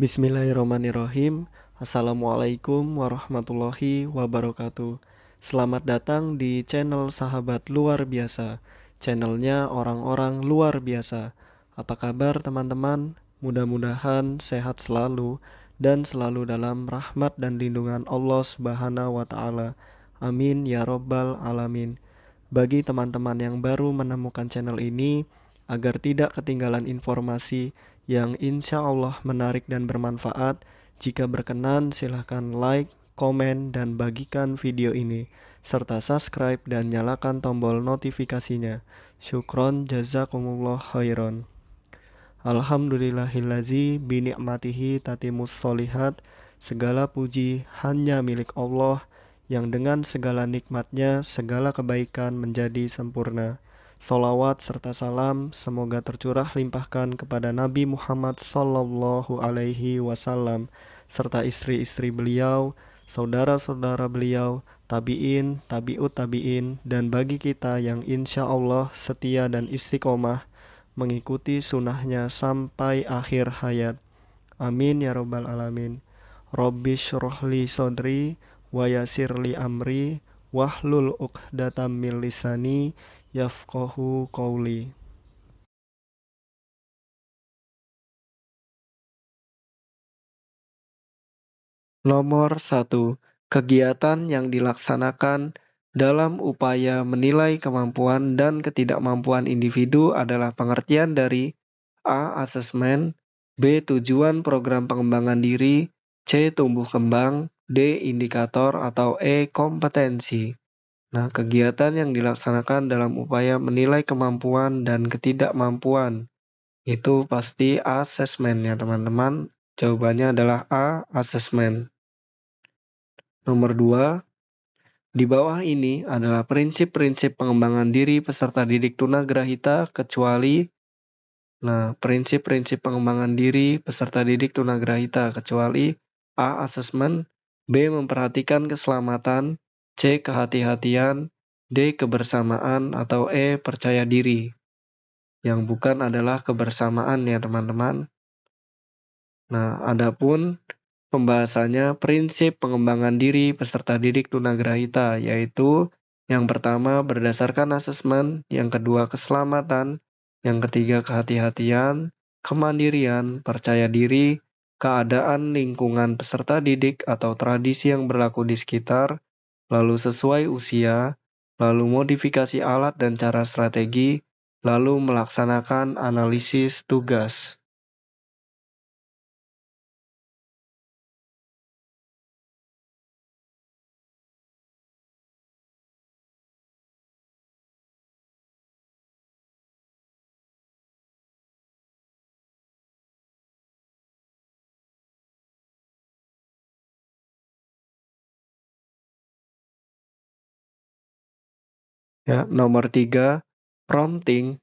Bismillahirrahmanirrahim. Assalamualaikum warahmatullahi wabarakatuh. Selamat datang di channel Sahabat Luar Biasa. Channelnya orang-orang luar biasa. Apa kabar teman-teman? Mudah-mudahan sehat selalu dan selalu dalam rahmat dan lindungan Allah Subhanahu wa taala. Amin ya robbal alamin. Bagi teman-teman yang baru menemukan channel ini, agar tidak ketinggalan informasi yang insya Allah menarik dan bermanfaat, jika berkenan silahkan like, komen, dan bagikan video ini, serta subscribe dan nyalakan tombol notifikasinya. Syukron jazakumullah khairan. Alhamdulillahillazi bini'matihi tatimus solihat. Segala puji hanya milik Allah, yang dengan segala nikmatnya segala kebaikan menjadi sempurna. Salawat serta salam semoga tercurah limpahkan kepada Nabi Muhammad Sallallahu Alaihi Wasallam serta istri-istri beliau, saudara-saudara beliau, tabi'in, tabi'ut tabi'in, dan bagi kita yang insya Allah setia dan istiqomah mengikuti sunnahnya sampai akhir hayat. Amin ya robbal alamin. Rabbi syrohli sodri wa yasirli amri wahlul uqdatam min lisani yafqahu qawli. Nomor 1. Kegiatan yang dilaksanakan dalam upaya menilai kemampuan dan ketidakmampuan individu adalah pengertian dari A. Asesmen, B. Tujuan program pengembangan diri, C. Tumbuh kembang, D. Indikator, atau E. Kompetensi. Nah, kegiatan yang dilaksanakan dalam upaya menilai kemampuan dan ketidakmampuan itu pasti asesmen ya teman-teman. Jawabannya adalah A. Asesmen. Nomor 2. Di bawah ini adalah prinsip-prinsip pengembangan diri peserta didik tunagrahita kecuali prinsip-prinsip pengembangan diri peserta didik tunagrahita kecuali A. Asesmen, B. Memperhatikan keselamatan, C. Kehati-hatian, D. Kebersamaan, atau E. Percaya diri. Yang bukan adalah kebersamaan ya teman-teman. Nah, adapun pembahasannya prinsip pengembangan diri peserta didik tunagrahita, yaitu yang pertama berdasarkan asesmen, yang kedua keselamatan, yang ketiga kehati-hatian, kemandirian, percaya diri, keadaan lingkungan peserta didik atau tradisi yang berlaku di sekitar, lalu sesuai usia, lalu modifikasi alat dan cara strategi, lalu melaksanakan analisis tugas. Ya, nomor 3, prompting.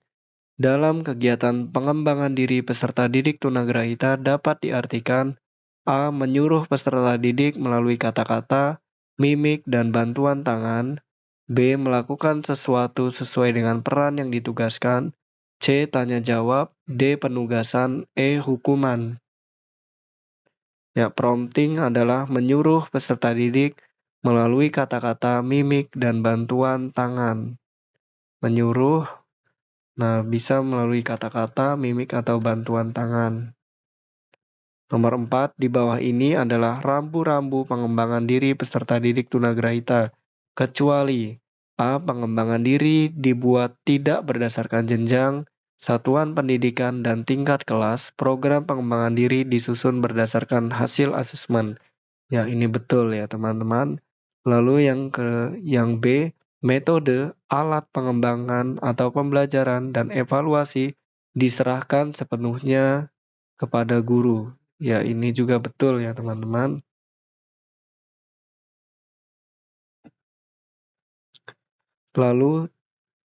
Dalam kegiatan pengembangan diri peserta didik tunagrahita dapat diartikan A. Menyuruh peserta didik melalui kata-kata, mimik, dan bantuan tangan. B. Melakukan sesuatu sesuai dengan peran yang ditugaskan. C. Tanya jawab. D. Penugasan. E. Hukuman. Ya, prompting adalah menyuruh peserta didik melalui kata-kata, mimik, dan bantuan tangan. Menyuruh bisa melalui kata-kata, mimik, atau bantuan tangan. Nomor 4, di bawah ini adalah rambu-rambu pengembangan diri peserta didik tunagrahita, kecuali A. Pengembangan diri dibuat tidak berdasarkan jenjang, satuan pendidikan, dan tingkat kelas. Program pengembangan diri disusun berdasarkan hasil asesmen. Ya, ini betul ya teman-teman. Lalu yang B, metode, alat pengembangan atau pembelajaran dan evaluasi diserahkan sepenuhnya kepada guru. Ya, ini juga betul ya teman-teman. Lalu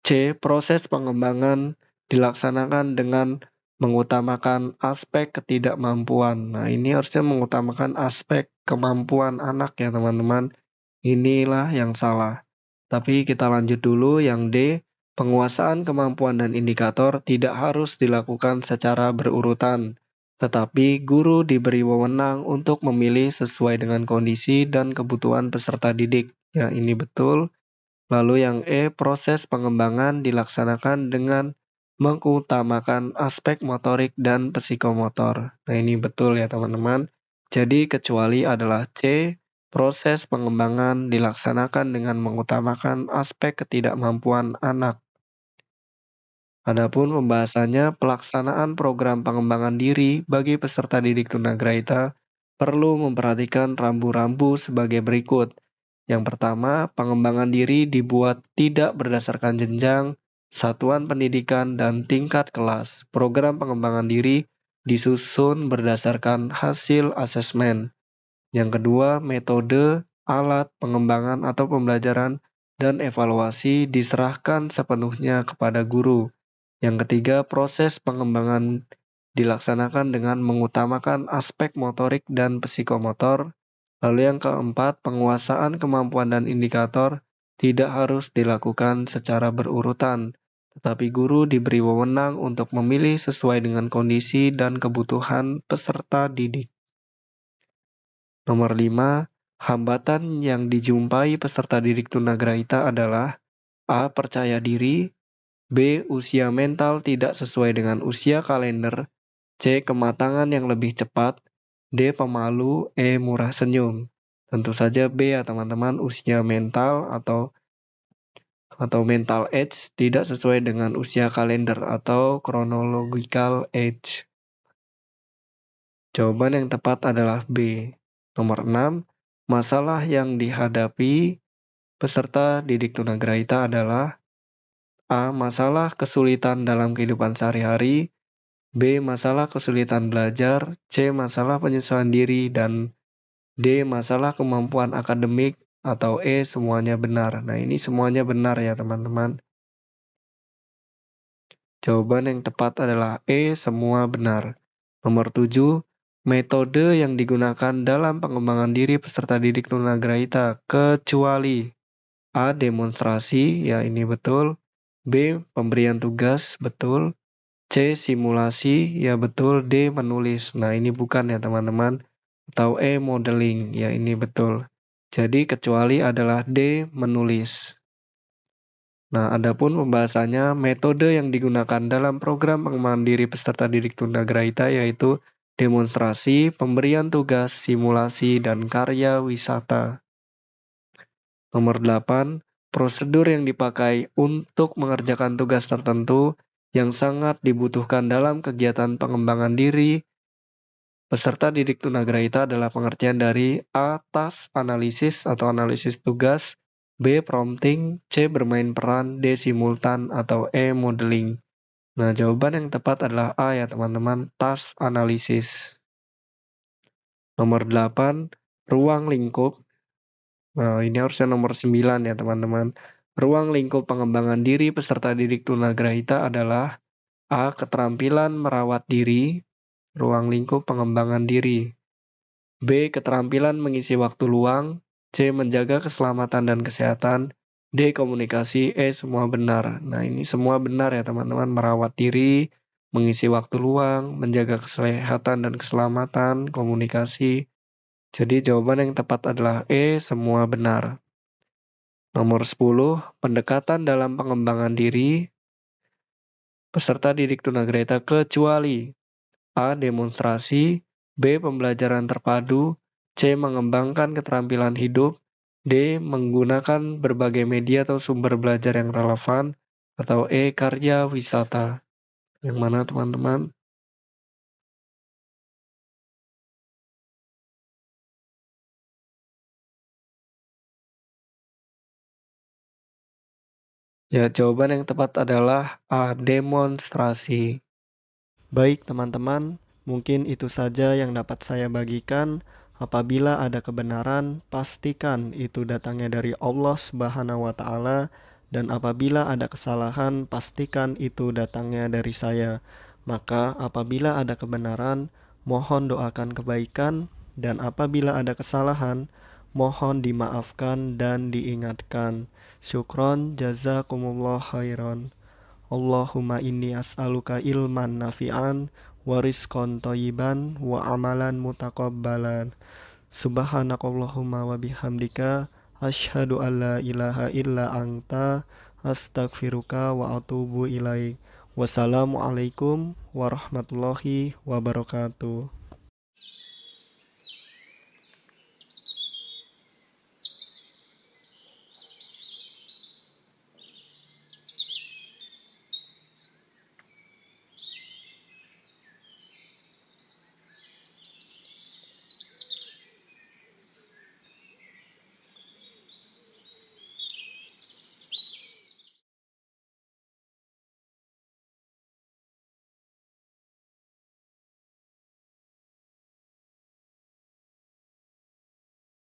C, proses pengembangan dilaksanakan dengan mengutamakan aspek ketidakmampuan. Nah, ini harusnya mengutamakan aspek kemampuan anak ya teman-teman. Inilah yang salah. Tapi kita lanjut dulu yang D, penguasaan kemampuan dan indikator tidak harus dilakukan secara berurutan. tetapi guru diberi wewenang untuk memilih sesuai dengan kondisi dan kebutuhan peserta didik. Ya, ini betul. Lalu yang E, proses pengembangan dilaksanakan dengan mengutamakan aspek motorik dan psikomotor. Nah, ini betul ya teman-teman. Jadi kecuali adalah C, proses pengembangan dilaksanakan dengan mengutamakan aspek ketidakmampuan anak. Adapun pembahasannya, pelaksanaan program pengembangan diri bagi peserta didik tunagrahita perlu memperhatikan rambu-rambu sebagai berikut. Yang pertama, pengembangan diri dibuat tidak berdasarkan jenjang, satuan pendidikan, dan tingkat kelas. Program pengembangan diri disusun berdasarkan hasil asesmen. Yang kedua, metode, alat, pengembangan atau pembelajaran, dan evaluasi diserahkan sepenuhnya kepada guru. Yang ketiga, proses pengembangan dilaksanakan dengan mengutamakan aspek motorik dan psikomotor. Lalu yang keempat, penguasaan kemampuan dan indikator tidak harus dilakukan secara berurutan, tetapi guru diberi wewenang untuk memilih sesuai dengan kondisi dan kebutuhan peserta didik. Nomor 5, hambatan yang dijumpai peserta didik tunagrahita adalah A. Percaya diri, B. Usia mental tidak sesuai dengan usia kalender, C. Kematangan yang lebih cepat, D. Pemalu, E. Murah senyum. Tentu saja B ya teman-teman, usia mental atau mental age tidak sesuai dengan usia kalender atau chronological age. Jawaban yang tepat adalah B. Nomor 6, masalah yang dihadapi peserta didik tunagrahita adalah A. Masalah kesulitan dalam kehidupan sehari-hari, B. Masalah kesulitan belajar, C. Masalah penyesuaian diri, dan D. Masalah kemampuan akademik, atau E. Semuanya benar. Nah, ini semuanya benar ya teman-teman. Jawaban yang tepat adalah E. Semua benar. Nomor 7, metode yang digunakan dalam pengembangan diri peserta didik tunagrahita kecuali A. Demonstrasi, ya ini betul. B. Pemberian tugas, betul. C. Simulasi, ya betul. D. Menulis. Nah, ini bukan ya teman-teman. Atau E. Modeling, ya ini betul. Jadi kecuali adalah D. Menulis. Nah, adapun pembahasannya, metode yang digunakan dalam program pengembangan diri peserta didik tunagrahita yaitu demonstrasi, pemberian tugas, simulasi, dan karya wisata. Nomor 8, prosedur yang dipakai untuk mengerjakan tugas tertentu yang sangat dibutuhkan dalam kegiatan pengembangan diri peserta didik tunagrahita adalah pengertian dari A. Task analisis atau analisis tugas, B. Prompting, C. Bermain peran, D. Simultan, atau E. Modeling. Nah, jawaban yang tepat adalah A ya teman-teman, task analisis. Nomor 8, ruang lingkup. Nah, ini harusnya nomor 9 ya teman-teman. Ruang lingkup pengembangan diri peserta didik tunagrahita adalah A. Keterampilan merawat diri, ruang lingkup pengembangan diri. B. Keterampilan mengisi waktu luang, C. Menjaga keselamatan dan kesehatan, D. Komunikasi, E. Semua benar. Nah, ini semua benar ya teman-teman, merawat diri, mengisi waktu luang, menjaga kesehatan dan keselamatan, komunikasi. Jadi jawaban yang tepat adalah E, semua benar. Nomor 10, pendekatan dalam pengembangan diri peserta didik tunagrahita kecuali A. Demonstrasi, B. Pembelajaran terpadu, C. Mengembangkan keterampilan hidup, D. Menggunakan berbagai media atau sumber belajar yang relevan, atau E. Karya wisata. Yang mana teman-teman? Ya, jawaban yang tepat adalah A. Demonstrasi. Baik teman-teman, mungkin itu saja yang dapat saya bagikan. Apabila ada kebenaran, pastikan itu datangnya dari Allah Subhanahu wa Ta'ala, dan apabila ada kesalahan, pastikan itu datangnya dari saya. Maka apabila ada kebenaran, mohon doakan kebaikan, dan apabila ada kesalahan, mohon dimaafkan dan diingatkan. Syukron, jazakumullah khairan. Allahumma inni as'aluka ilman nafi'an wa rizqan thayyiban wa amalan mutaqabbalan. Subhanakallahumma wa bihamdika asyhadu an la ilaha illa anta astaghfiruka wa atubu ilaik. Wassalamualaikum warahmatullahi wabarakatuh.